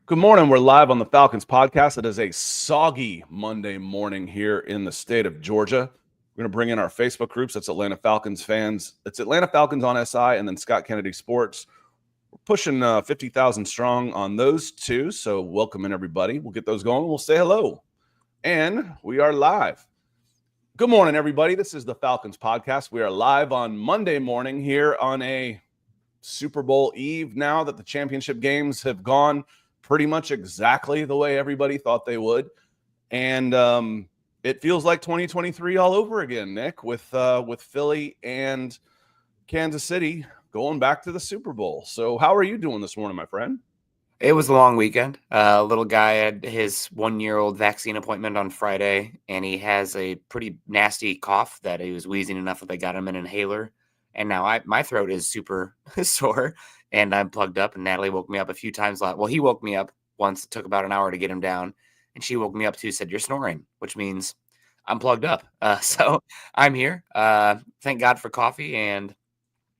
Good morning. We're live on the Falcons Podcast. It is a soggy Monday morning here in the state of Georgia. We're going to bring in our Facebook groups. That's Atlanta Falcons fans. It's Atlanta Falcons on SI and then Scott Kennedy Sports. We're pushing 50,000 strong on those two. So welcome in, everybody. We'll get those going. We'll say hello. And we are live. Good morning, everybody. This is the Falcons Podcast. We are live on Monday morning here on a Super Bowl Eve now that the championship games have gone pretty much exactly the way everybody thought they would. And it feels like 2023 all over again, Nick, with Philly and Kansas City going back to the Super Bowl. So how are you doing this morning, my friend? It was a long weekend. Little guy had his 1-year-old vaccine appointment on Friday, and he has a pretty nasty cough that he was wheezing enough that they got him an inhaler. And now my throat is super sore, and I'm plugged up. And Natalie woke me up a few times. Well, he woke me up once. It took about an hour to get him down. And she woke me up too, said, "You're snoring," which means I'm plugged up. So I'm here. Thank God for coffee. And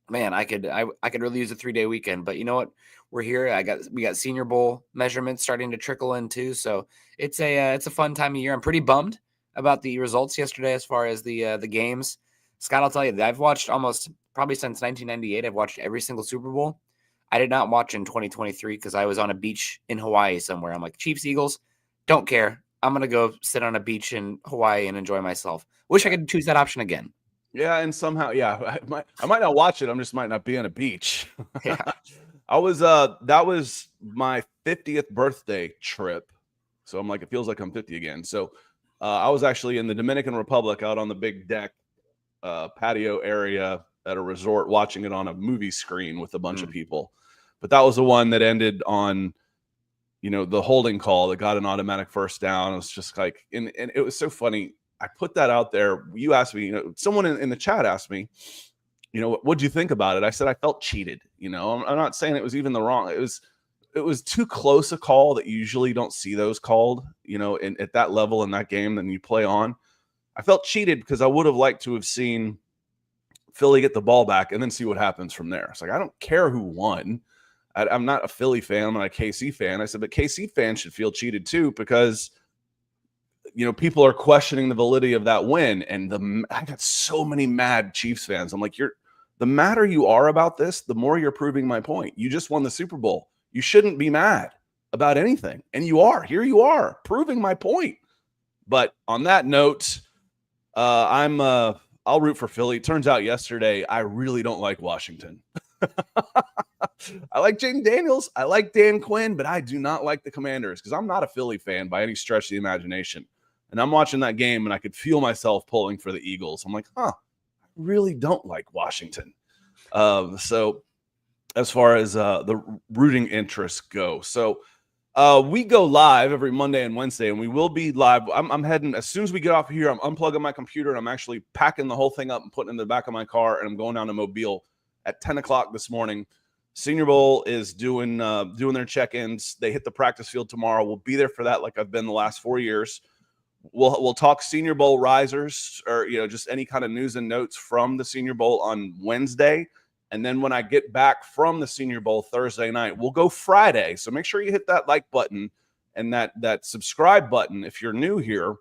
man, I could really use a 3-day weekend. But you know what? We're here. We got Senior Bowl measurements starting to trickle in too. So it's a fun time of year. I'm pretty bummed about the results yesterday as far as the games. Scott, I'll tell you, I've watched probably since 1998. I've watched every single Super Bowl. I did not watch in 2023 because I was on a beach in Hawaii somewhere. I'm like, Chiefs, Eagles, don't care. I'm going to go sit on a beach in Hawaii and enjoy myself. Wish I could choose that option again. Yeah, and somehow, I might not watch it. I just might not be on a beach. Yeah. That was my 50th birthday trip. So I'm like, it feels like I'm 50 again. So I was actually in the Dominican Republic out on the big deck patio area at a resort watching it on a movie screen with a bunch of people. But that was the one that ended on, the holding call that got an automatic first down. It was just like, and it was so funny. I put that out there. You asked me, someone in the chat asked me, what'd you think about it? I said, I felt cheated. I'm not saying it was even the wrong. It was too close a call that you usually don't see those called, at that level in that game that you play on. I felt cheated because I would have liked to have seen Philly get the ball back and then see what happens from there. It's like, I don't care who won. I'm not a Philly fan. I'm not a KC fan. I said, but KC fans should feel cheated too because, people are questioning the validity of that win. And I got so many mad Chiefs fans. I'm like, the madder you are about this, the more you're proving my point. You just won the Super Bowl. You shouldn't be mad about anything. And you are. Here you are, proving my point. But on that note, I'll root for Philly. Turns out yesterday, I really don't like Washington. I like Jaden Daniels. I like Dan Quinn, but I do not like the Commanders because I'm not a Philly fan by any stretch of the imagination. And I'm watching that game and I could feel myself pulling for the Eagles. I'm like, I really don't like Washington. So as far as the rooting interests go. So we go live every Monday and Wednesday, and we will be live. I'm heading, as soon as we get off here, I'm unplugging my computer, and I'm actually packing the whole thing up and putting it in the back of my car, and I'm going down to Mobile at 10 o'clock this morning. Senior Bowl is doing their check-ins. They hit the practice field tomorrow. We'll be there for that like I've been the last 4 years. We'll talk Senior Bowl risers or, just any kind of news and notes from the Senior Bowl on Wednesday. And then when I get back from the Senior Bowl Thursday night, we'll go Friday. So make sure you hit that like button and that subscribe button if you're new here,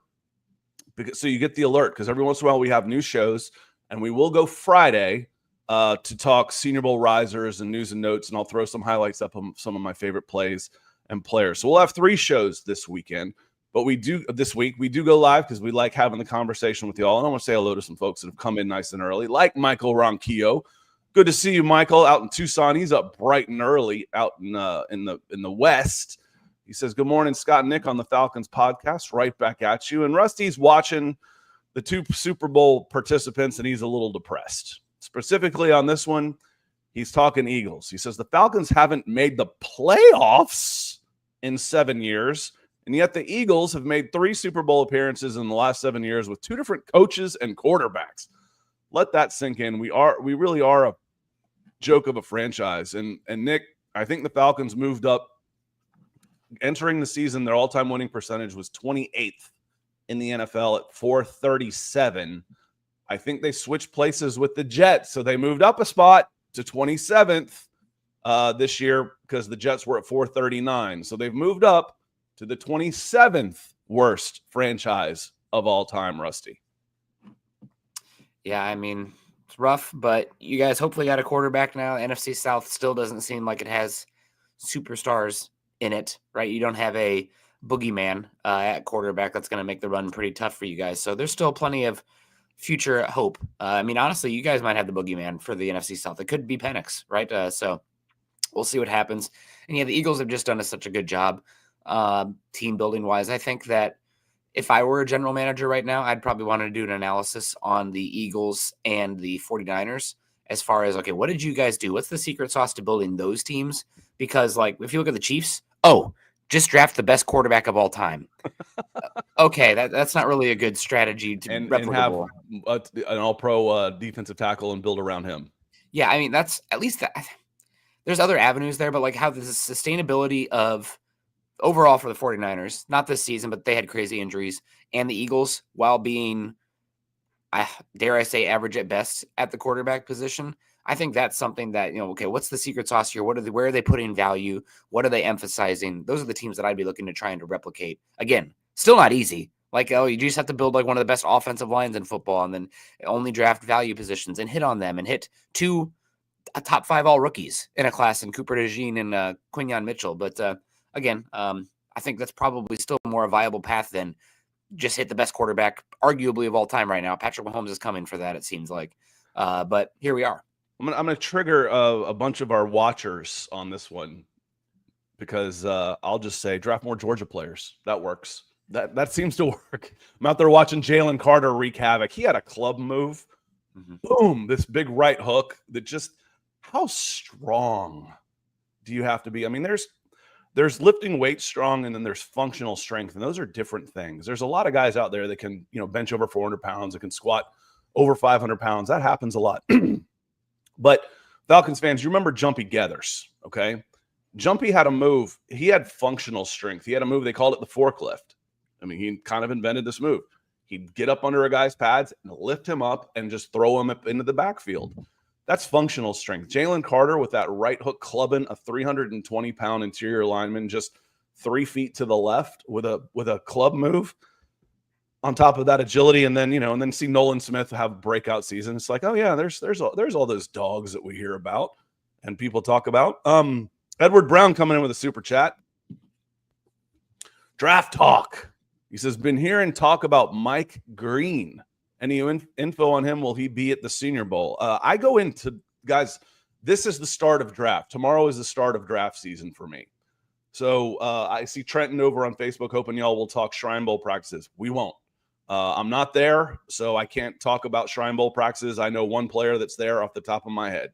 so you get the alert. Because every once in a while we have new shows, and we will go Friday to talk Senior Bowl risers and news and notes, and I'll throw some highlights up on some of my favorite plays and players. So we'll have 3 shows this weekend, but we do go live because we like having the conversation with y'all. And I want to say hello to some folks that have come in nice and early, like Michael Ronquillo. Good to see you, Michael, out in Tucson. He's up bright and early out in the West. He says, "Good morning, Scott and Nick on the Falcons podcast." Right back at you. And Rusty's watching the 2 Super Bowl participants, and he's a little depressed. Specifically on this one, he's talking Eagles. He says the Falcons haven't made the playoffs in 7 years, and yet the Eagles have made 3 Super Bowl appearances in the last 7 years with 2 different coaches and quarterbacks. Let that sink in. We really are a joke of a franchise. And Nick, I think the Falcons moved up. Entering the season, their all-time winning percentage was 28th in the NFL at .437. I think they switched places with the Jets, so they moved up a spot to 27th. this year because the Jets were at 439. So they've moved up to the 27th worst franchise of all time, Rusty. Yeah, I mean, it's rough, but you guys hopefully got a quarterback now. NFC South still doesn't seem like it has superstars in it, right? You don't have a boogeyman at quarterback that's going to make the run pretty tough for you guys. So there's still plenty of future hope. I mean, honestly, you guys might have the boogeyman for the NFC South. It could be Penix, right? So we'll see what happens. And yeah, the Eagles have just done such a good job team building wise. I think that if I were a general manager right now, I'd probably want to do an analysis on the Eagles and the 49ers as far as, okay, what did you guys do? What's the secret sauce to building those teams? Because, like, if you look at the Chiefs, just draft the best quarterback of all time. Okay, that's not really a good strategy to replicable. And have an all-pro defensive tackle and build around him. Yeah, I mean, that's at least that. There's other avenues there, but like how the sustainability of overall for the 49ers, not this season, but they had crazy injuries, and the Eagles, while being, dare I say, average at best at the quarterback position, I think that's something that, okay, what's the secret sauce here? Where are they putting value? What are they emphasizing? Those are the teams that I'd be looking to trying to replicate. Again, still not easy. Like, you just have to build like one of the best offensive lines in football and then only draft value positions and hit on them and hit two top 5 all rookies in a class in Cooper DeJean and Quinyon Mitchell. But again, I think that's probably still more a viable path than just hit the best quarterback, arguably of all time right now. Patrick Mahomes is coming for that, it seems like. But here we are. I'm gonna trigger a bunch of our watchers on this one because I'll just say draft more Georgia players. That works. That seems to work. I'm out there watching Jalen Carter wreak havoc. He had a club move. Mm-hmm. Boom! This big right hook that just how strong do you have to be? I mean, there's lifting weight strong and then there's functional strength, and those are different things. There's a lot of guys out there that can bench over 400 pounds, that can squat over 500 pounds. That happens a lot. But Falcons fans, you remember Jumpy Gathers, okay? Jumpy had a move. He had functional strength. He had a move. They called it the forklift. I mean, he kind of invented this move. He'd get up under a guy's pads and lift him up and just throw him up into the backfield. That's functional strength. Jalen Carter with that right hook clubbing a 320-pound interior lineman just 3 feet to the left with a club move. On top of that agility, and then see Nolan Smith have a breakout season. It's like, oh yeah, there's all those dogs that we hear about and people talk about. Edward Brown coming in with a super chat. Draft talk. He says, been hearing talk about Mike Green. Any info on him? Will he be at the Senior Bowl? I go into, guys, this is the start of draft. Tomorrow is the start of draft season for me. So I see Trenton over on Facebook hoping y'all will talk Shrine Bowl practices. We won't. I'm not there, so I can't talk about Shrine Bowl practices. I know one player that's there off the top of my head.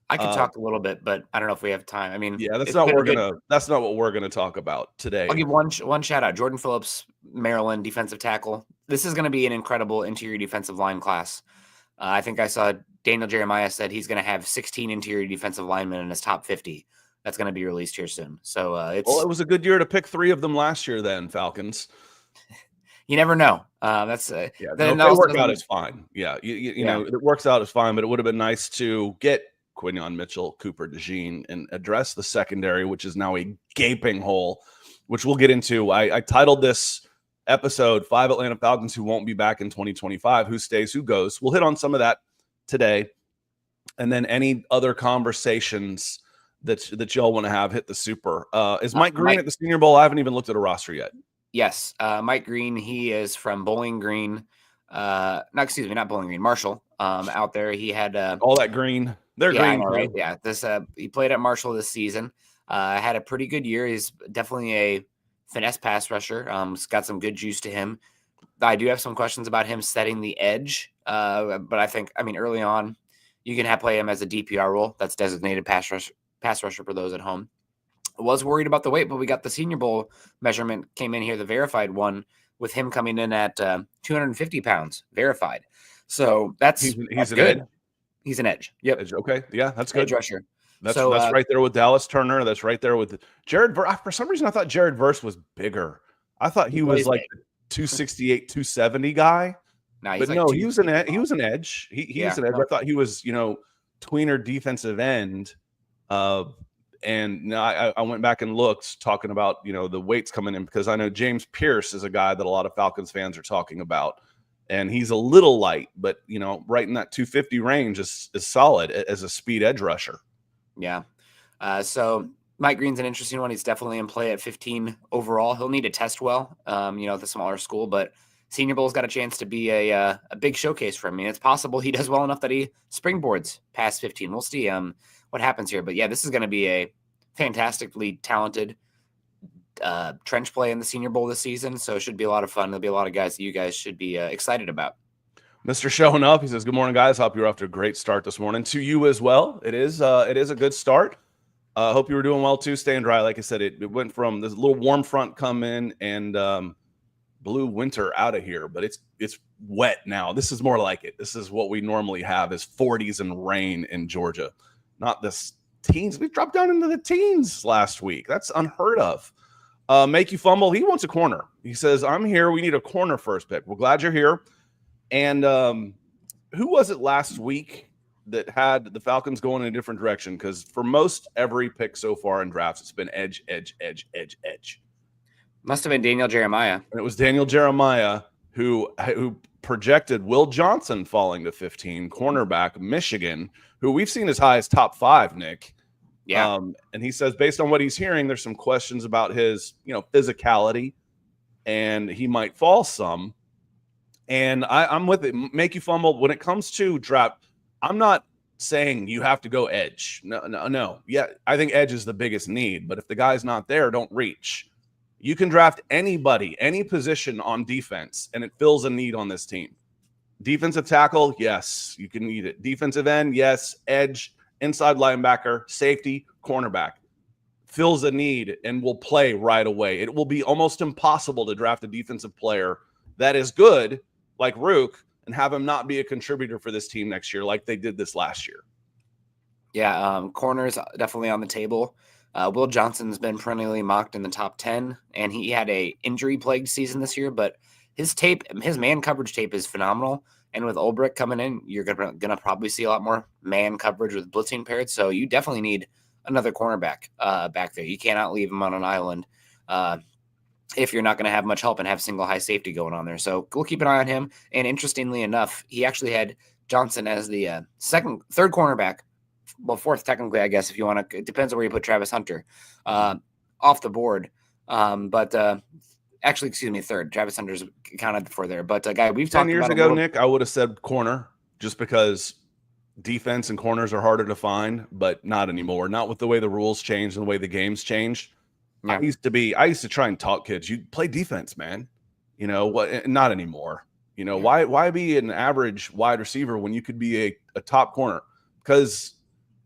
I could talk a little bit, but I don't know if we have time. I mean, yeah, that's not what we're gonna talk about today. I'll give one shout out. Jordan Phillips, Maryland defensive tackle. This is going to be an incredible interior defensive line class. I think I saw Daniel Jeremiah said he's going to have 16 interior defensive linemen in his top 50. That's going to be released here soon. So it was a good year to pick 3 of them last year. Then Falcons. You never know. That's if they work out, it's fine. Yeah, you know, it works out, it's fine. But it would have been nice to get Quinyon Mitchell, Cooper DeJean, and address the secondary, which is now a gaping hole, which we'll get into. I titled this episode 5 Atlanta Falcons who won't be back in 2025. Who stays, who goes? We'll hit on some of that today, and then any other conversations that y'all want to have hit the super. Is Mike Green at the Senior Bowl? I haven't even looked at a roster yet. Yes, Mike Green. He is from Bowling Green. Not Bowling Green. Marshall. Out there, he had all that green. They're green, right? Yeah. This he played at Marshall this season. Had a pretty good year. He's definitely a finesse pass rusher. He's got some good juice to him. I do have some questions about him setting the edge. But I think, early on, you can play him as a DPR role. That's designated pass rusher for those at home. I was worried about the weight, but we got the Senior Bowl measurement came in here, the verified one, with him coming in at 250 pounds, verified. So that's he's an good. edge. He's an edge. Yep. Edge. Okay. Yeah, that's good. Edge rusher. That's right there with Dallas Turner. That's right there with Jared Verse. For some reason, I thought Jared Verse was bigger. I thought he was like the 268, 270 guy. But no, he was an edge. He was an edge. He was an edge. I thought he was, tweener defensive end. And now I went back and looked, talking about, you know, the weights coming in, because I know James Pierce is a guy that a lot of Falcons fans are talking about. And he's a little light, but, you know, right in that 250 range is solid as a speed edge rusher. Yeah. So Mike Green's an interesting one. He's definitely in play at 15 overall. He'll need to test well, you know, at the smaller school, but Senior Bowl's got a chance to be a big showcase for him. I mean, it's possible he does well enough that he springboards past 15. We'll see what happens here. But yeah, this is going to be a fantastically talented trench play in the Senior Bowl this season. So it should be a lot of fun. There'll be a lot of guys that you guys should be excited about. Mr. Showing Up, he says, good morning, guys. Hope you're off to a great start this morning. To you as well. It is a good start. Hope you were doing well too, staying dry. Like I said, it went from this little warm front come in and blew winter out of here, but it's wet now. This is more like it. This is what we normally have, is 40s and rain in Georgia. Not this teens. We dropped down into the teens last week. That's unheard of. Make You Fumble. He wants a corner. He says, I'm here. We need a corner first pick. We're glad you're here. And who was it last week that had the Falcons going in a different direction? Because for most every pick so far in drafts, it's been edge. Must have been Daniel Jeremiah. And it was Daniel Jeremiah who projected Will Johnson falling to 15, cornerback, Michigan, who we've seen as high as top 5, Nick. Yeah. And he says, based on what he's hearing, there's some questions about his, you know, physicality, and he might fall some. And I'm with it. Make You Fumble. When it comes to draft, I'm not saying you have to go edge. No. Yeah, I think edge is the biggest need. But if the guy's not there, don't reach. You can draft anybody, any position on defense, and it fills a need on this team. Defensive tackle, yes, you can need it. Defensive end, yes. Edge, inside linebacker, safety, cornerback. Fills a need and will play right away. It will be almost impossible to draft a defensive player that is good, like Rook, and have him not be a contributor for this team next year like they did this last year. Yeah, corners definitely on the table. Will Johnson's been perennially mocked in the top 10, and he had a injury-plagued season this year, but his man coverage tape is phenomenal. And with Ulbrich coming in, you're gonna probably see a lot more man coverage with blitzing paired. So you definitely need another cornerback back there. You cannot leave him on an island if you're not going to have much help and have single high safety going on there. So we'll keep an eye on him. And interestingly enough, he actually had Johnson as the third cornerback. Well, fourth technically, I guess, if you want to. It depends on where you put Travis Hunter off the board. Actually, excuse me, third. Travis Hunter's counted for there. But guy, we've talked 10 years about ago, Nick, I would have said corner, just because defense and corners are harder to find, but not anymore. Not with the way the rules changed and the way the game's changed. Yeah. I used to try and talk kids. You play defense, man. You know what? Not anymore. You know, why be an average wide receiver when you could be a top corner? Because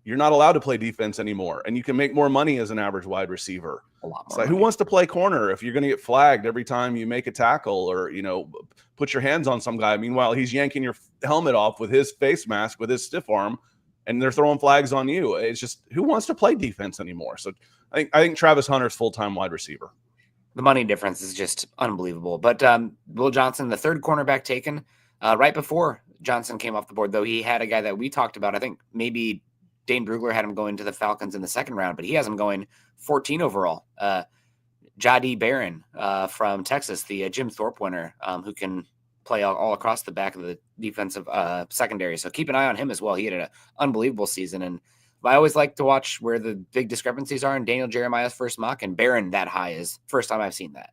you're not allowed to play defense anymore, and you can make more money as an average wide receiver. A lot more. It's like, who wants to play corner if you're going to get flagged every time you make a tackle or, you know, put your hands on some guy? Meanwhile, he's yanking your helmet off with his face mask, with his stiff arm, and they're throwing flags on you. It's just, who wants to play defense anymore? So I think Travis Hunter's full-time wide receiver. The money difference is just unbelievable. But Will Johnson, the third cornerback taken, right before Johnson came off the board, though, he had a guy that we talked about. I think maybe Dane Brugler had him going to the Falcons in the second round, but he has him going 14 overall. Jadi Barron from Texas, the Jim Thorpe winner, who can play all across the back of the defensive secondary. So keep an eye on him as well. He had an unbelievable season. And I always like to watch where the big discrepancies are in Daniel Jeremiah's first mock, and Barron that high is first time I've seen that.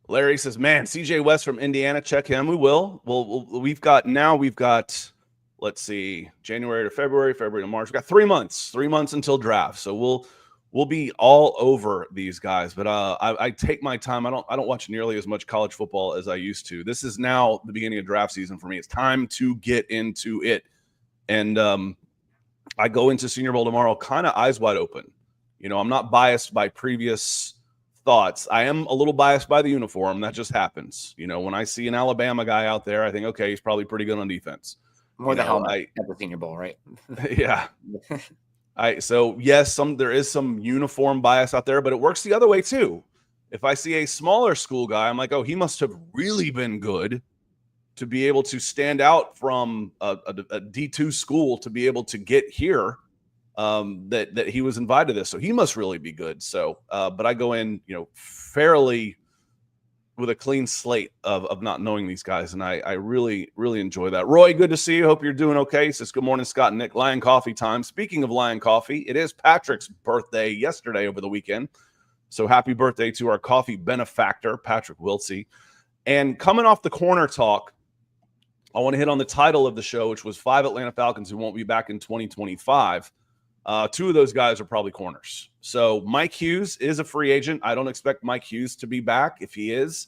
Larry says, man, CJ West from Indiana, check him. We will. We've got, let's see, January to February to March. We've got 3 months until draft. So we'll be all over these guys. But I take my time. I don't watch nearly as much college football as I used to. This is now the beginning of draft season for me. It's time to get into it. And I go into Senior Bowl tomorrow kind of eyes wide open. You know, I'm not biased by previous thoughts. I am a little biased by the uniform. That just happens. You know, when I see an Alabama guy out there, I think, okay, he's probably pretty good on defense. More the helmet at the Senior Bowl, right? Yeah. So yes, there is some uniform bias out there, but it works the other way too. If I see a smaller school guy, I'm like, oh, he must have really been good to be able to stand out from a D2 school to be able to get here. that he was invited to this. So he must really be good. So, but I go in, fairly with a clean slate of not knowing these guys. And I really, really enjoy that. Roy, good to see you. Hope you're doing okay. He says, good morning, Scott and Nick. Lion Coffee time. Speaking of Lion Coffee, it is Patrick's birthday yesterday over the weekend. So happy birthday to our coffee benefactor, Patrick Wiltsey. And coming off the corner talk, I want to hit on the title of the show, which was 5 Atlanta Falcons who won't be back in 2025. 2 of those guys are probably corners. So Mike Hughes is a free agent. I don't expect Mike Hughes to be back. If he is,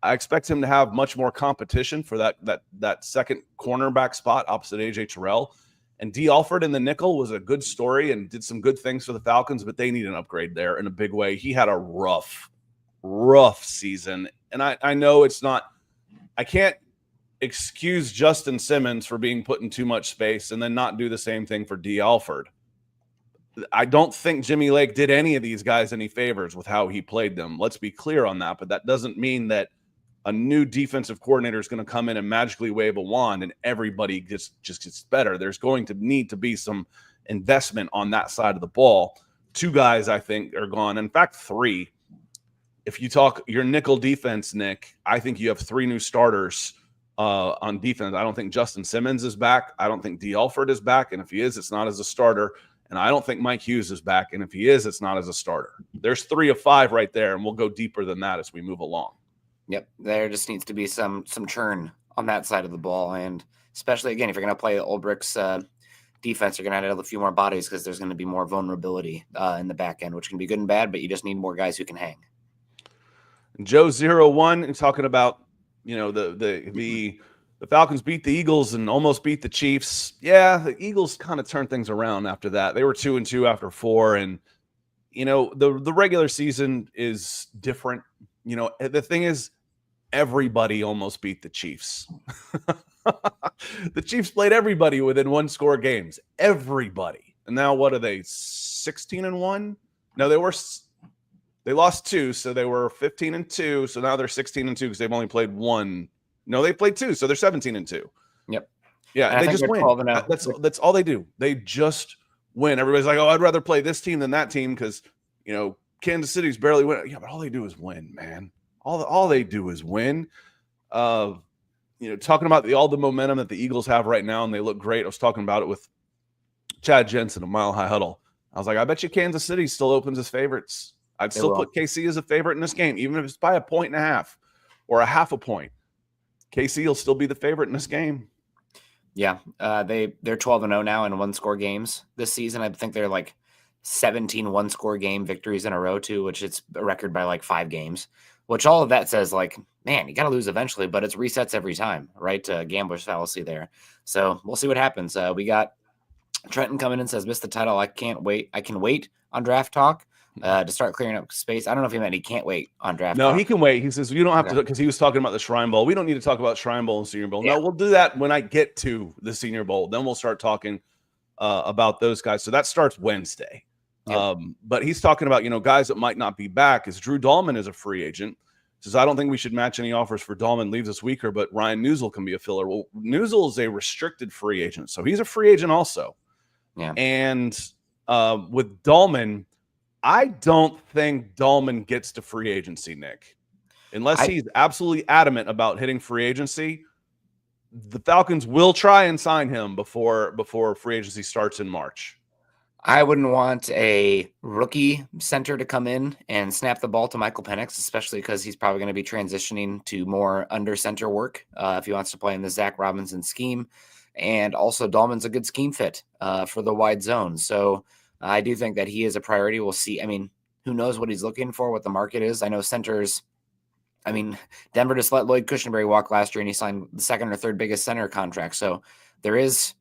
I expect him to have much more competition for that second cornerback spot opposite AJ Terrell. And D. Alford in the nickel was a good story and did some good things for the Falcons, but they need an upgrade there in a big way. He had a rough season. And I know it's not – I can't excuse Justin Simmons for being put in too much space and then not do the same thing for D. Alford. I don't think Jimmy Lake did any of these guys any favors with how he played them. Let's be clear on that. But that doesn't mean that a new defensive coordinator is going to come in and magically wave a wand and everybody just gets better. There's going to need to be some investment on that side of the ball. 2 guys, I think, are gone. In fact, 3. If you talk your nickel defense, Nick, I think you have 3 new starters on defense. I don't think Justin Simmons is back. I don't think D. Alford is back. And if he is, it's not as a starter. And I don't think Mike Hughes is back. And if he is, it's not as a starter. There's 3 of 5 right there, and we'll go deeper than that as we move along. Yep, there just needs to be some churn on that side of the ball. And especially, again, if you're going to play Ulbrich's defense, you're going to add a few more bodies because there's going to be more vulnerability in the back end, which can be good and bad, but you just need more guys who can hang. Joe 01 is talking about, the Falcons beat the Eagles and almost beat the Chiefs. Yeah, the Eagles kind of turned things around after that. They were 2-2 after 4. And, the regular season is different. The thing is, everybody almost beat the Chiefs. The Chiefs played everybody within 1-score games. Everybody. And now what are they, 16-1? No, they lost 2, so they were 15-2. So now they're 16-2 because they've only played 1. No, they played 2, so they're 17-2. Yep. Yeah, and they just win. That's all they do. They just win. Everybody's like, oh, I'd rather play this team than that team because, Kansas City's barely winning. Yeah, but all they do is win, man. All they do is win. Talking about all the momentum that the Eagles have right now, and they look great. I was talking about it with Chad Jensen of Mile High Huddle. I was like, I bet you Kansas City still opens as favorites. I'd still put KC as a favorite in this game, even if it's by 1.5 points or a half a point. KC will still be the favorite in this game. Yeah, they're 12-0 now in 1-score games this season. I think they're like 17 1-score game victories in a row too, which it's a record by like 5 games. Which all of that says, like, man, you got to lose eventually, but it's resets every time, right? Gambler's fallacy there. So we'll see what happens. We got Trenton coming in, says, missed the title. I can't wait. I can wait on draft talk to start clearing up space. I don't know if he meant he can't wait on draft talk. No, he can wait. He says, you don't have to, because he was talking about the Shrine Bowl. We don't need to talk about Shrine Bowl and Senior Bowl. Yeah. No, we'll do that when I get to the Senior Bowl. Then we'll start talking about those guys. So that starts Wednesday. Yep. But he's talking about, guys that might not be back. Is Drew Dahlman is a free agent. Says, I don't think we should match any offers for Dahlman. Leaves us weaker, but Ryan Newsel can be a filler. Well, Newsel is a restricted free agent, so he's a free agent also. Yeah. And with Dahlman, I don't think Dahlman gets to free agency, Nick. Unless he's absolutely adamant about hitting free agency, the Falcons will try and sign him before free agency starts in March. I wouldn't want a rookie center to come in and snap the ball to Michael Penix, especially because he's probably going to be transitioning to more under center work if he wants to play in the Zach Robinson scheme. And also Dahlman's a good scheme fit for the wide zone. So I do think that he is a priority. We'll see. I mean, who knows what he's looking for, what the market is. I know centers. I mean, Denver just let Lloyd Cushenberry walk last year and he signed the 2nd or 3rd biggest center contract. So there is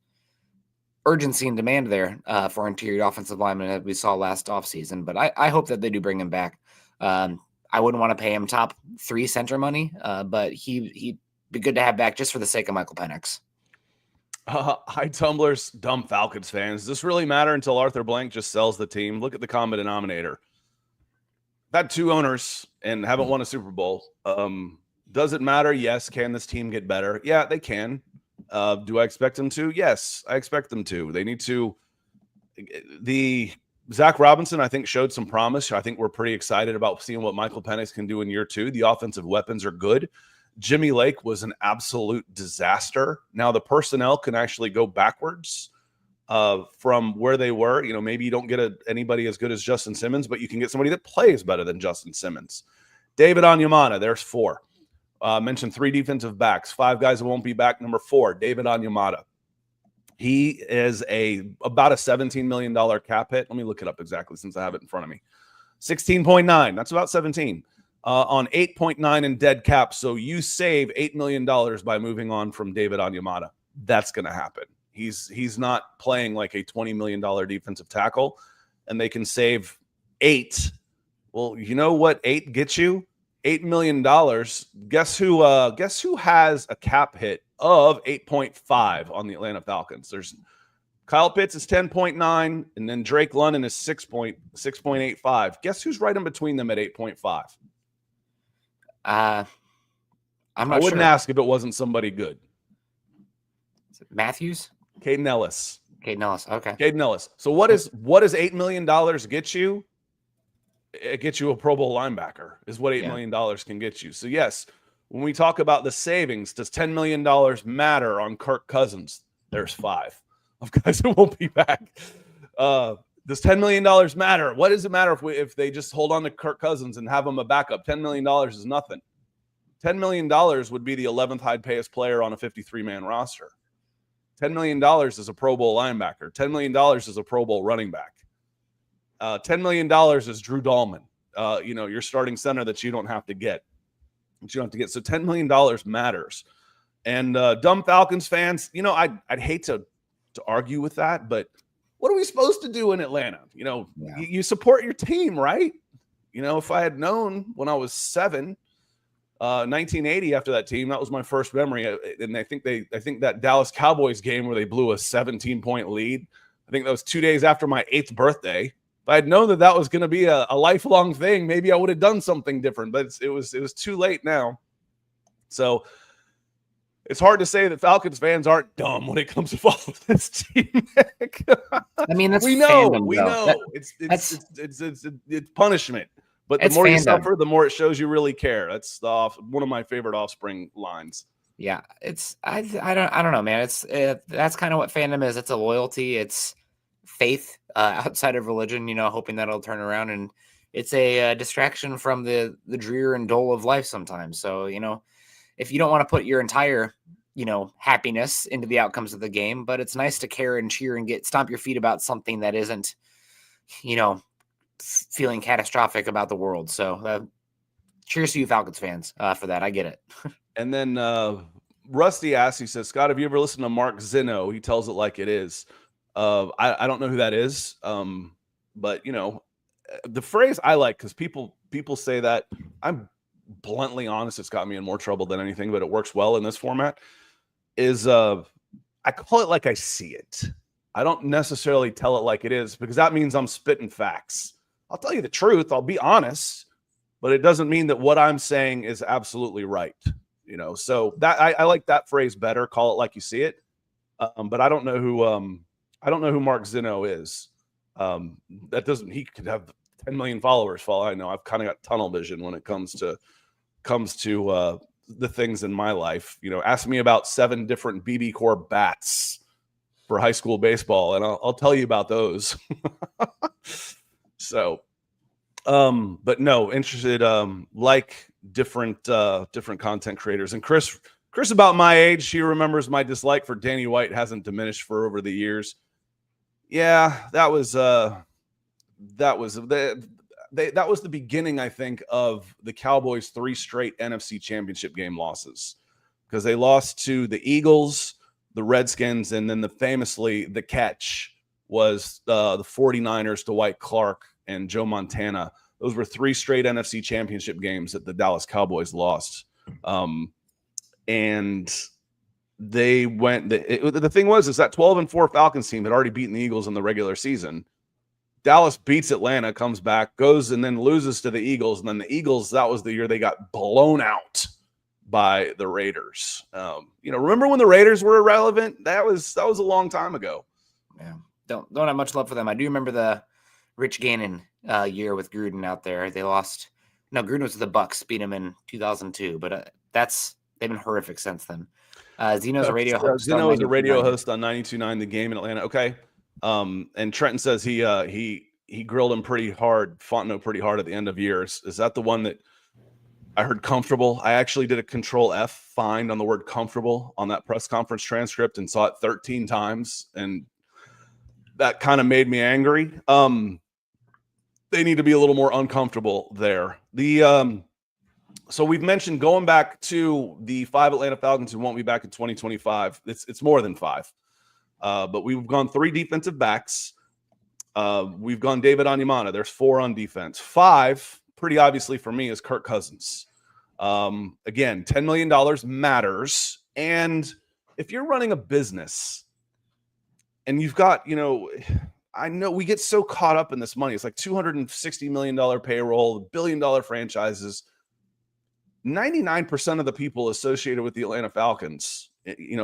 urgency and demand there for interior offensive linemen that we saw last offseason. But I hope that they do bring him back. I wouldn't want to pay him top 3 center money, but he'd be good to have back just for the sake of Michael Penix. Hi, Tumblr's dumb Falcons fans. Does this really matter until Arthur Blank just sells the team? Look at the common denominator. Had 2 owners and haven't won a Super Bowl. Does it matter? Yes. Can this team get better? Yeah, they can. Do I expect them to? Yes, I expect them to. They need to. the Zach Robinson, I think, showed some promise. I think we're pretty excited about seeing what Michael Penix can do in year 2. The offensive weapons are good. Jimmy Lake was an absolute disaster. Now the personnel can actually go backwards from where they were. You know, maybe you don't get anybody as good as Justin Simmons, but you can get somebody that plays better than Justin Simmons. David Onyemata, there's 4. Mentioned 3 defensive backs, 5 guys that won't be back. Number 4, David Onyemata. He is about a $17 million cap hit. Let me look it up exactly since I have it in front of me. 16.9. That's about 17 on 8.9 in dead cap. So you save $8 million by moving on from David Onyemata. That's going to happen. He's not playing like a $20 million defensive tackle, and they can save 8. Well, you know what 8 gets you? $8 million. Guess who has a cap hit of 8.5 on the Atlanta Falcons? There's Kyle Pitts is 10.9, and then Drake London is 6.85. Guess who's right in between them at 8.5? I'm not I wouldn't sure. ask if it wasn't somebody good. Is it Matthews? Caden Ellis. Caden Ellis. Okay. Caden Ellis. So what does $8 million get you? It gets you a Pro Bowl linebacker is what $8 million can get you. So yes, when we talk about the savings, does $10 million matter on Kirk Cousins? There's 5 of guys who won't be back. Does $10 million matter? What does it matter if they just hold on to Kirk Cousins and have him a backup? $10 million is nothing. $10 million would be the 11th highest player on a 53-man roster. $10 million is a Pro Bowl linebacker. $10 million is a Pro Bowl running back. $10 million is Drew Dahlman, your starting center that you don't have to get. So $10 million matters. And dumb Falcons fans, I'd hate to argue with that, but what are we supposed to do in Atlanta? You support your team, right? If I had known when I was 7, 1980 after that team, that was my first memory. And I think that Dallas Cowboys game where they blew a 17-point lead, I think that was 2 days after my 8th birthday. If I had known that was going to be a lifelong thing, maybe I would have done something different, but it was too late now. So it's hard to say that Falcons fans aren't dumb when it comes to following this team. I mean, that's we know. Fandom, It's punishment, but the more you suffer, the more it shows you really care. That's one of my favorite Offspring lines. Yeah, I don't know, man. That's kind of what fandom is. It's a loyalty. It's faith outside of religion. Hoping that'll turn around, and it's a distraction from the drear and dull of life sometimes. So if you don't want to put your entire happiness into the outcomes of the game, but it's nice to care and cheer and stomp your feet about something that isn't feeling catastrophic about the world. So cheers to you Falcons fans for that. I get it. And then Rusty asks, he says, Scott, have you ever listened to Mark Zinno? He tells it like it is. I don't know who that is. But the phrase I like, because people say that, I'm bluntly honest, it's got me in more trouble than anything, but it works well in this format, is I call it like I see it. I don't necessarily tell it like it is, because that means I'm spitting facts. I'll tell you the truth. I'll be honest, but it doesn't mean that what I'm saying is absolutely right. So that I like that phrase better. Call it like you see it. But I don't know who Mark Zinno is. He could have 10 million followers for all I know. I've kind of got tunnel vision when it comes to the things in my life. Ask me about 7 different BB Core bats for high school baseball, and I'll tell you about those. So, but no, interested, like different content creators. And Chris about my age, he remembers my dislike for Danny White hasn't diminished for over the years. Yeah, that was the beginning, I think, of the Cowboys' 3 straight NFC Championship game losses, because they lost to the Eagles, the Redskins, and then famously the catch was the 49ers, Dwight Clark and Joe Montana. Those were 3 straight NFC Championship games that the Dallas Cowboys lost. And they went. The thing was that 12-4 Falcons team had already beaten the Eagles in the regular season. Dallas beats Atlanta, comes back, goes and then loses to the Eagles, and then the Eagles, that was the year they got blown out by the Raiders. Remember when the Raiders were irrelevant? That was a long time ago. Yeah. don't have much love for them. I do remember the Rich Gannon year with Gruden out there. They lost. No, Gruden was with the Bucks, beat him in 2002. But they've been horrific since then. Zeno's a radio host. Zeno is a radio host on 92.9 The Game in Atlanta. Okay. And Trenton says he grilled him pretty hard, Fontenot pretty hard at the end of years. Is that the one that I heard comfortable? I actually did a Control F find on the word comfortable on that press conference transcript and saw it 13 times. And that kind of made me angry. They need to be a little more uncomfortable there. So we've mentioned going back to the 5 Atlanta Falcons who won't be back in 2025. It's more than 5. But we've gone 3 defensive backs. We've gone David Onyemata. There's 4 on defense. 5, pretty obviously for me, is Kirk Cousins. Again, $10 million matters. And if you're running a business and you've got, I know we get so caught up in this money. It's like $260 million payroll, billion-dollar franchises. 99% of the people associated with the Atlanta Falcons,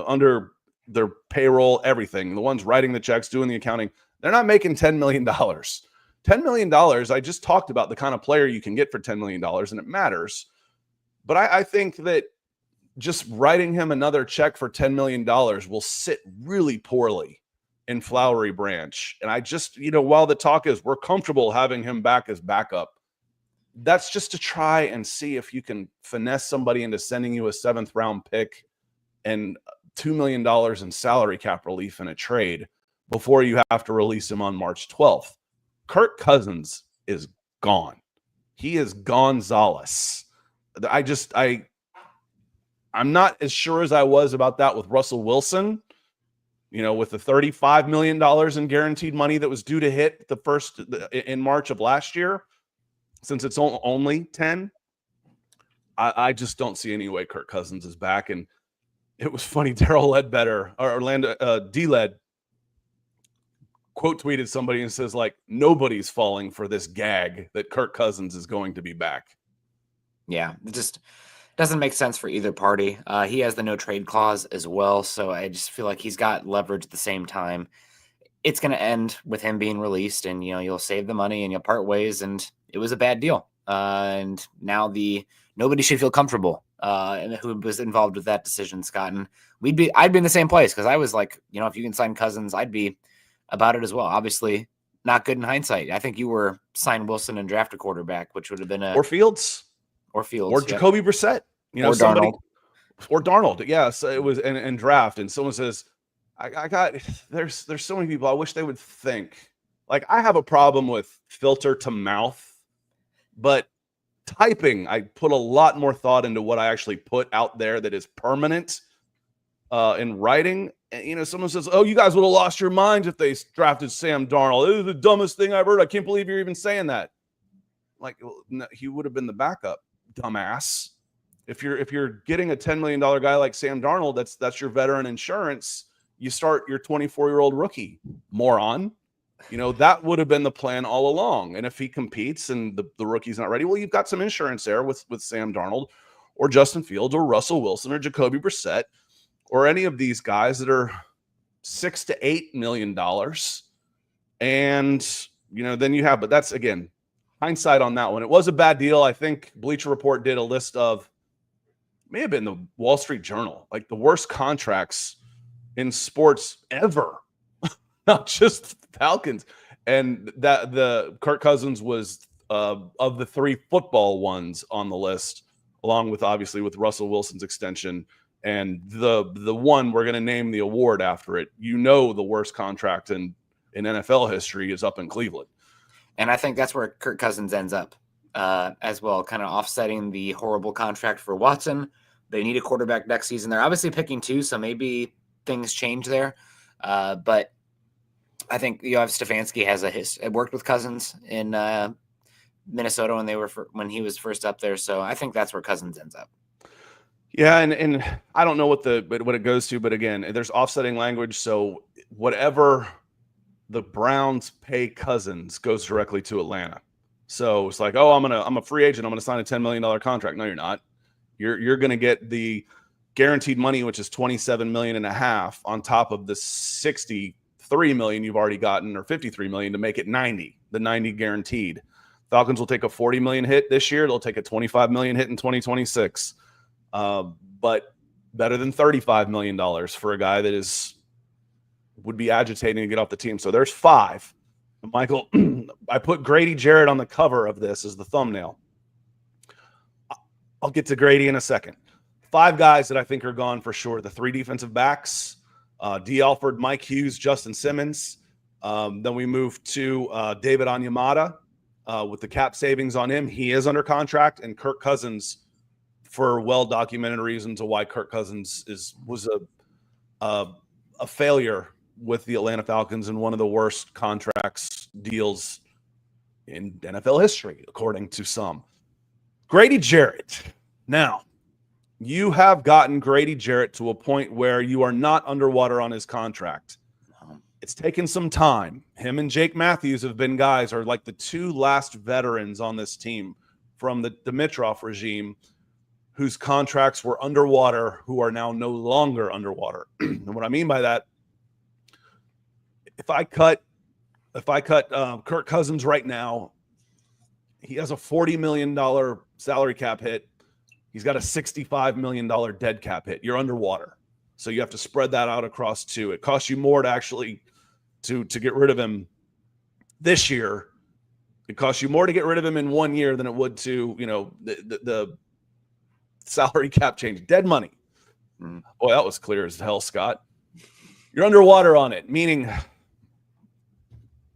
under their payroll, everything, the ones writing the checks, doing the accounting, they're not making $10 million. $10 million, I just talked about the kind of player you can get for $10 million, and it matters. But I think that just writing him another check for $10 million will sit really poorly in Flowery Branch. And I just, while the talk is we're comfortable having him back as backup, that's just to try and see if you can finesse somebody into sending you a 7th round pick and $2 million in salary cap relief in a trade before you have to release him on March 12th. Kirk Cousins is gone. He is Gonzalez. I'm not as sure as I was about that with Russell Wilson, with the $35 million in guaranteed money that was due to hit in March of last year. Since it's only 10, I just don't see any way Kirk Cousins is back. And it was funny. Darrell Ledbetter, or Orlando D-Led, quote tweeted somebody and says, nobody's falling for this gag that Kirk Cousins is going to be back. Yeah, it just doesn't make sense for either party. He has the no trade clause as well. So I just feel like he's got leverage at the same time. It's going to end with him being released, and you'll save the money and you'll part ways, and it was a bad deal. And now nobody should feel comfortable who was involved with that decision, Scott. And I'd be in the same place, because I was like, if you can sign Cousins, I'd be about it as well. Obviously, not good in hindsight. I think you were sign Wilson and draft a quarterback, which would have been or Fields, or Jacoby Brissett, or somebody, Darnold. Yeah, so it was and draft. And someone says, there's so many people. I wish they would think. I have a problem with filter to mouth, but typing, I put a lot more thought into what I actually put out there that is permanent in writing. And, someone says, oh, you guys would have lost your minds if they drafted Sam Darnold. It was the dumbest thing I've heard. I can't believe you're even saying that. No, he would have been the backup, dumbass. If you're getting a $10 million guy like Sam Darnold, that's your veteran insurance. You start your 24-year-old rookie, moron. That would have been the plan all along. And if he competes and the rookie's not ready, well, you've got some insurance there with Sam Darnold or Justin Fields or Russell Wilson or Jacoby Brissett or any of these guys that are $6 to $8 million. And, then you have, but that's, again, hindsight on that one. It was a bad deal. I think Bleacher Report did a list of, may have been the Wall Street Journal, the worst contracts in sports ever, not just Falcons. And that the Kirk Cousins was of the 3 football ones on the list, along with obviously with Russell Wilson's extension and the one we're going to name the award after it. The worst contract in NFL history is up in Cleveland. And I think that's where Kirk Cousins ends up as well, kind of offsetting the horrible contract for Watson. They need a quarterback next season. They're obviously picking 2, so maybe things change there. But I think Stefanski has it worked with Cousins in Minnesota when he was first up there. So I think that's where Cousins ends up. Yeah, and I don't know what it goes to, but again, there's offsetting language. So whatever the Browns pay Cousins goes directly to Atlanta. So it's like, oh, I'm a free agent. I'm gonna sign a $10 million contract. No, you're not. You're gonna get the guaranteed money, which is $27.5 million on top of the $63 $53 million you've already gotten, or $53 million, to make it 90, the 90 guaranteed. Falcons will take a $40 million hit this year. They'll take a $25 million hit in 2026. But better than $35 million for a guy that would be agitating to get off the team. So there's 5. Michael, I put Grady Jarrett on the cover of this as the thumbnail. I'll get to Grady in a second. 5 guys that I think are gone for sure. The 3 defensive backs, D. Alford, Mike Hughes, Justin Simmons. Then we move to David Onyemata with the cap savings on him. He is under contract. And Kirk Cousins, for well-documented reasons of why Kirk Cousins was a failure with the Atlanta Falcons and one of the worst contracts deals in NFL history, according to some. Grady Jarrett. Now, you have gotten Grady Jarrett to a point where you are not underwater on his contract. It's taken some time. Him and Jake Matthews have been guys, are like the 2 last veterans on this team from the Dimitroff regime whose contracts were underwater, who are now no longer underwater. And what I mean by that, if I cut Kirk Cousins right now, he has a $40 million salary cap hit. He's got a $65 million dead cap hit. You're underwater. So you have to spread that out across 2. It costs you more to actually to get rid of him this year. It costs you more to get rid of him in 1 year than it would to, the salary cap change. Dead money. Boy, that was clear as hell, Scott. You're underwater on it, meaning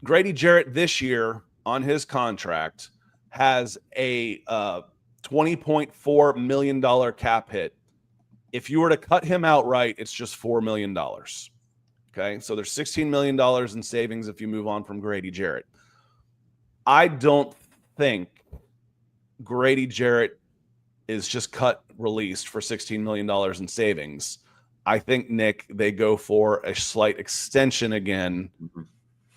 Grady Jarrett this year on his contract has a $20.4 million cap hit. If you were to cut him outright, it's just $4 million. Okay, so there's $16 million in savings if you move on from Grady Jarrett. I don't think Grady Jarrett is just cut released for $16 million in savings. I think, Nick, they go for a slight extension again,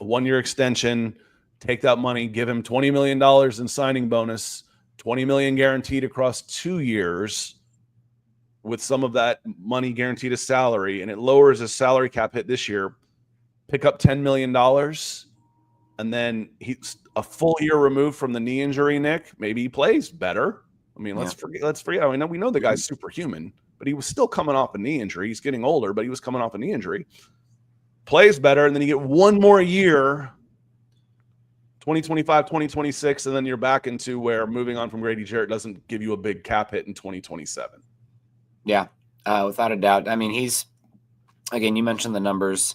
a 1-year extension, take that money, give him $20 million in signing bonus, $20 million guaranteed across 2 years with some of that money guaranteed as salary, and it lowers his salary cap hit this year, pick up $10 million, and then he's a full year removed from the knee injury, Nick. Maybe he plays better. I mean, let's forget. I mean, we know the guy's superhuman, but he was still coming off a knee injury. He's getting older, but he was coming off a knee injury. Plays better, and then you get 1 more year, 2025, 2026, and then you're back into where moving on from Grady Jarrett doesn't give you a big cap hit in 2027. Yeah, without a doubt. I mean, again, you mentioned the numbers.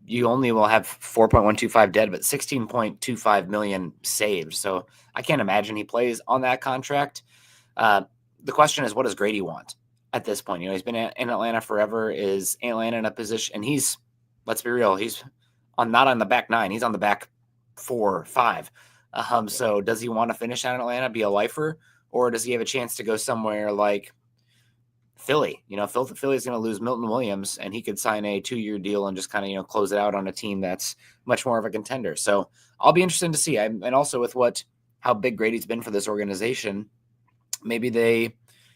You only will have 4.125 dead, but 16.25 million saved. So I can't imagine he plays on that contract. The question is, what does Grady want at this point? He's been in Atlanta forever. Is Atlanta in a position? And he's, let's be real, he's not on the back 9. He's on the back 4 or 5. So does he want to finish out in Atlanta, be a lifer, or does he have a chance to go somewhere like Philly? Philly's going to lose Milton Williams, and he could sign a 2-year deal and just kind of, close it out on a team that's much more of a contender. So I'll be interested to see. And also with how big Grady's been for this organization, maybe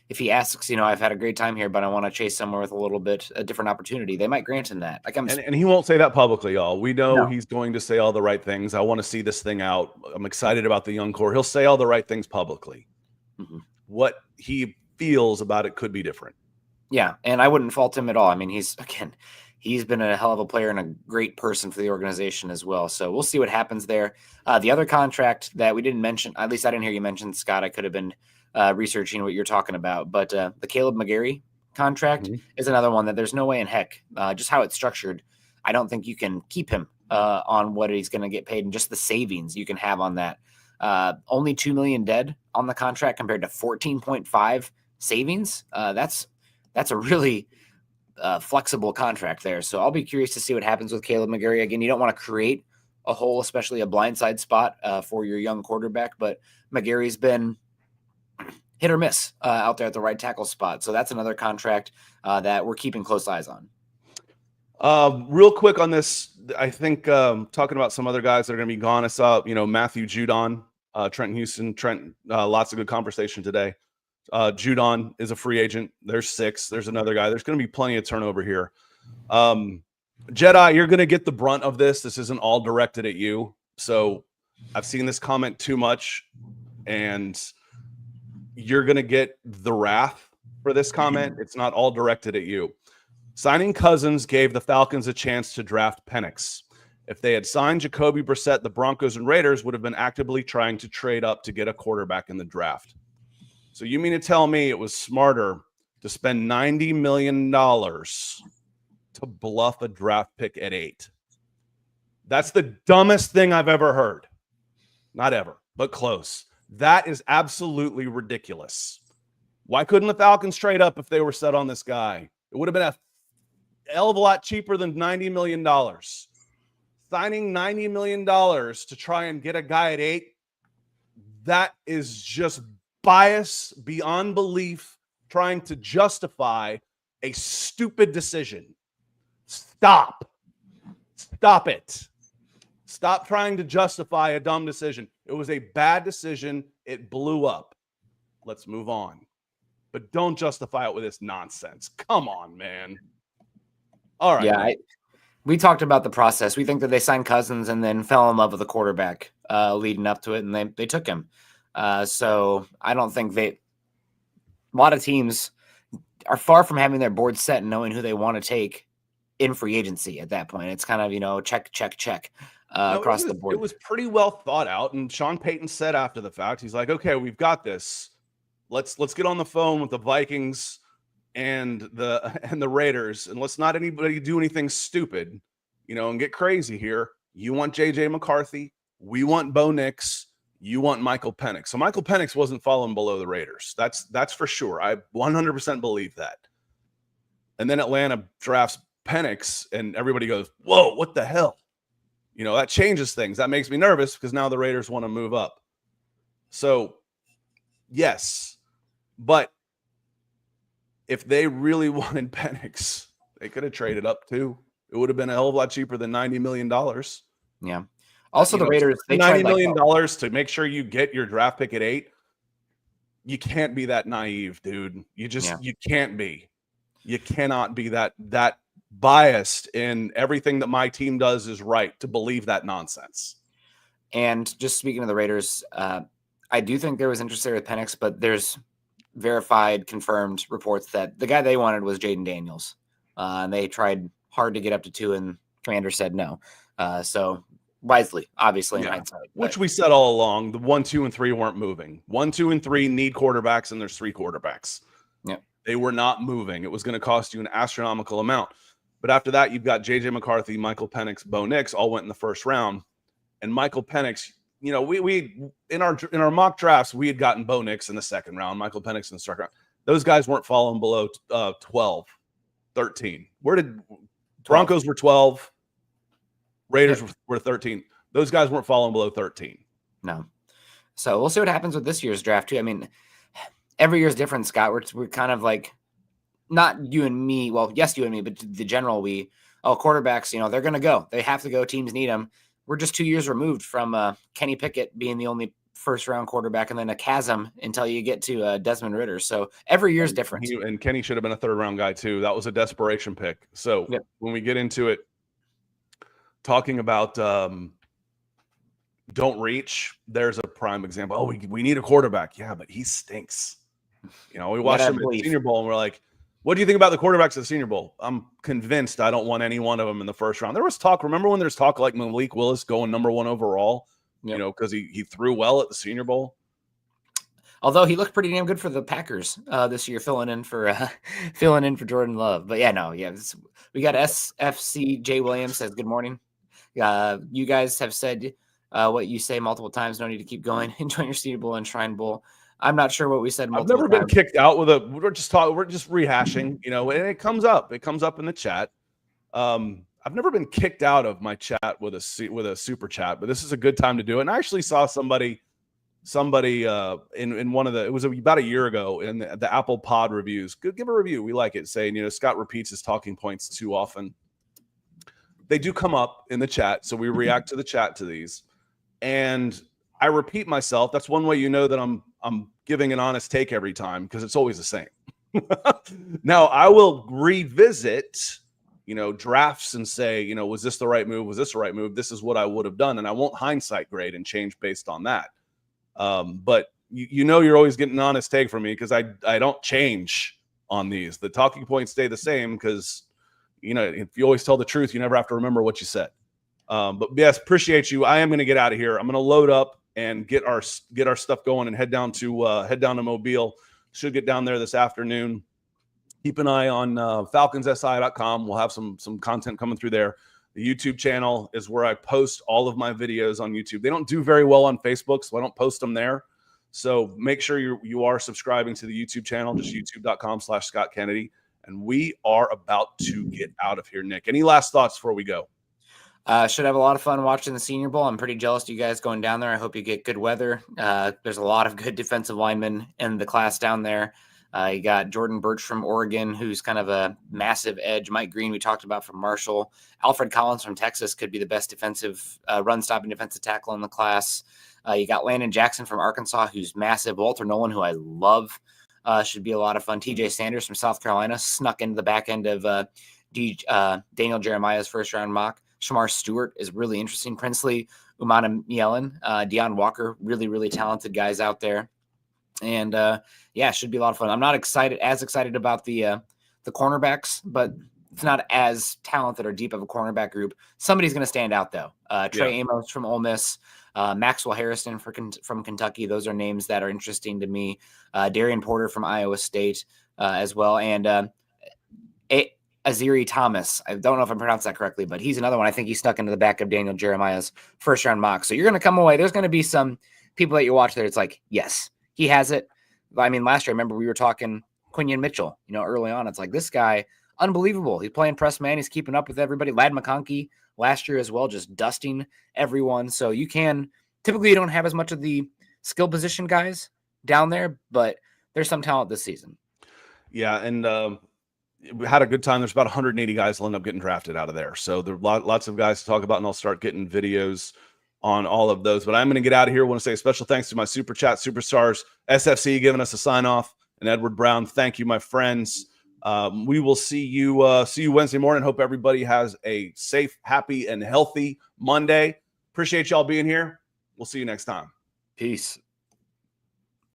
if he asks, I've had a great time here, but I want to chase somewhere with a different opportunity, they might grant him that. And he won't say that publicly, y'all. We know he's going to say all the right things. I want to see this thing out. I'm excited about the young core. He'll say all the right things publicly. Mm-hmm. What he feels about it could be different. Yeah, and I wouldn't fault him at all. I mean, he's been a hell of a player and a great person for the organization as well. So we'll see what happens there. The other contract that we didn't mention, at least I didn't hear you mention, Scott, I could have been researching what you're talking about, but the Caleb McGarry contract is another one that there's no way in heck, just how it's structured, I don't think you can keep him on what he's going to get paid and just the savings you can have on that. Only $2 million dead on the contract compared to 14.5 savings. That's a really flexible contract there. So I'll be curious to see what happens with Caleb McGarry. Again, you don't want to create a hole, especially a blindside spot for your young quarterback, but McGarry's been hit or miss out there at the right tackle spot. So that's another contract that we're keeping close eyes on. Real quick on this, I think talking about some other guys that are going to be gone. I saw, Matthew Judon, Trenton Houston, lots of good conversation today. Judon is a free agent. There's 6. There's another guy. There's going to be plenty of turnover here. Jedi, you're going to get the brunt of this. This isn't all directed at you. So I've seen this comment too much, and you're going to get the wrath for this comment. It's not all directed at you. Signing Cousins gave the Falcons a chance to draft Penix. If they had signed Jacoby Brissett, the Broncos and Raiders would have been actively trying to trade up to get a quarterback in the draft. So you mean to tell me it was smarter to spend $90 million to bluff a draft pick at 8? That's the dumbest thing I've ever heard. Not ever, but close. That is absolutely ridiculous. Why couldn't the Falcons trade up if they were set on this guy? It would have been a hell of a lot cheaper than $90 million. Signing $90 million to try and get a guy at 8, that is just bias beyond belief, trying to justify a stupid decision. Stop it. Stop trying to justify a dumb decision. It was a bad decision. It blew up. Let's move on. But don't justify it with this nonsense. Come on, man. All right. Yeah, we talked about the process. We think that they signed Cousins and then fell in love with the quarterback leading up to it, and they took him. So I don't think a lot of teams are far from having their board set and knowing who they want to take in free agency at that point. It's kind of, check across the board. It was pretty well thought out. And Sean Payton said after the fact, he's like, okay, we've got this. Let's get on the phone with the Vikings and the Raiders, and let's not anybody do anything stupid, and get crazy here. You want JJ McCarthy. We want Bo Nix. You want Michael Penix. So Michael Penix wasn't falling below the Raiders. That's for sure. I 100% believe that. And then Atlanta drafts Penix, and everybody goes, whoa, what the hell? That changes things. That makes me nervous because now the Raiders want to move up. So, yes, but if they really wanted Penix, they could have traded up too. It would have been a hell of a lot cheaper than $90 million. Yeah. Also, the Raiders, they $90 million to make sure you get your draft pick at 8. You can't be that naive, dude. You can't be. You cannot be that biased in everything that my team does is right to believe that nonsense. And just speaking of the Raiders, I do think there was interest there with Penix, but there's verified, confirmed reports that the guy they wanted was Jaden Daniels. And they tried hard to get up to 2, and Commander said no. So wisely, obviously, in hindsight. Which we said all along, the 1, 2, and 3 weren't moving. 1, 2, and 3 need quarterbacks, and there's 3 quarterbacks. Yep. They were not moving. It was going to cost you an astronomical amount. But after that, you've got JJ McCarthy, Michael Penix, Bo Nix, all went in the first round. And Michael Penix, we in our mock drafts, we had gotten Bo Nix in the second round, Michael Penix in the second round. Those guys weren't falling below 12, 13. Where did Broncos were 12, Raiders were 13. Those guys weren't falling below 13. No. So we'll see what happens with this year's draft too. I mean, every year's different, Scott. We're kind of like, not you and me. Well, yes, you and me, but the general, quarterbacks, they're going to go. They have to go. Teams need them. We're just 2 years removed from Kenny Pickett being the only first-round quarterback, and then a chasm until you get to Desmond Ridder. So every year's different. And Kenny should have been a third-round guy too. That was a desperation pick. So when we get into it, talking about don't reach, there's a prime example. Oh, we need a quarterback. Yeah, but he stinks. We watched him at the Senior Bowl, and we're like, what do you think about the quarterbacks at the Senior Bowl? I'm convinced I don't want any one of them in the first round. There was talk. Remember when there's talk like Malik Willis going number 1 overall, because he threw well at the Senior Bowl? Although he looked pretty damn good for the Packers this year, filling in for Jordan Love. But we got SFC J Williams says good morning. You guys have said what you say multiple times. No need to keep going. Enjoy your Senior Bowl and Shrine Bowl. I'm not sure what we said. I've never been kicked out with we're just rehashing, and it comes up. It comes up in the chat. I've never been kicked out of my chat with a super chat, but this is a good time to do it. And I actually saw somebody in one of it was about a year ago in the Apple Pod reviews. Give a review. We like it. Saying, Scott repeats his talking points too often. They do come up in the chat, so we react to the chat to these. And I repeat myself. That's one way that I'm giving an honest take every time, because it's always the same. Now I will revisit, drafts and say, was this the right move? Was this the right move? This is what I would have done. And I won't hindsight grade and change based on that. But you're always getting an honest take from me because I don't change on these. The talking points stay the same because, if you always tell the truth, you never have to remember what you said. But yes, appreciate you. I am going to get out of here. I'm going to load up and get our stuff going and head down to Mobile. Should get down there this afternoon. Keep an eye on falconsi.com. We'll have some content coming through there. The YouTube channel is where I post all of my videos on YouTube. They don't do very well on Facebook, so I don't post them there. So make sure you are subscribing to the YouTube channel, just youtube.com/Scott Kennedy. And we are about to get out of here, Nick. Any last thoughts before we go? Should have a lot of fun watching the Senior Bowl. I'm pretty jealous of you guys going down there. I hope you get good weather. There's a lot of good defensive linemen in the class down there. You got Jordan Birch from Oregon, who's kind of a massive edge. Mike Green, we talked about, from Marshall. Alfred Collins from Texas could be the best defensive run-stopping defensive tackle in the class. You got Landon Jackson from Arkansas, who's massive. Walter Nolan, who I love, should be a lot of fun. TJ Sanders from South Carolina snuck into the back end of Daniel Jeremiah's first-round mock. Shamar Stewart is really interesting. Princely Umana Mielen, Deion Walker, really, really talented guys out there. And it should be a lot of fun. I'm not as excited about the cornerbacks, but it's not as talented or deep of a cornerback group. Somebody's going to stand out though. Trey Amos from Ole Miss, Maxwell Harrison from Kentucky. Those are names that are interesting to me. Darian Porter from Iowa State as well. And Aziri Thomas. I don't know if I pronounced that correctly, but he's another one. I think he stuck into the back of Daniel Jeremiah's first round mock. So you're going to come away. There's going to be some people that you watch there. It's like, yes, he has it. I mean, last year, I remember we were talking Quinion Mitchell, early on. It's like, this guy, unbelievable. He's playing press man. He's keeping up with everybody. Ladd McConkey last year as well, just dusting everyone. So typically you don't have as much of the skill position guys down there, but there's some talent this season. Yeah. And we had a good time. There's about 180 guys will end up getting drafted out of there. So there are lots of guys to talk about, and I'll start getting videos on all of those. But I'm going to get out of here. I want to say a special thanks to my Super Chat superstars, SFC giving us a sign off, and Edward Brown. Thank you, my friends. We will see you Wednesday morning. Hope everybody has a safe, happy, and healthy Monday. Appreciate y'all being here. We'll see you next time. Peace.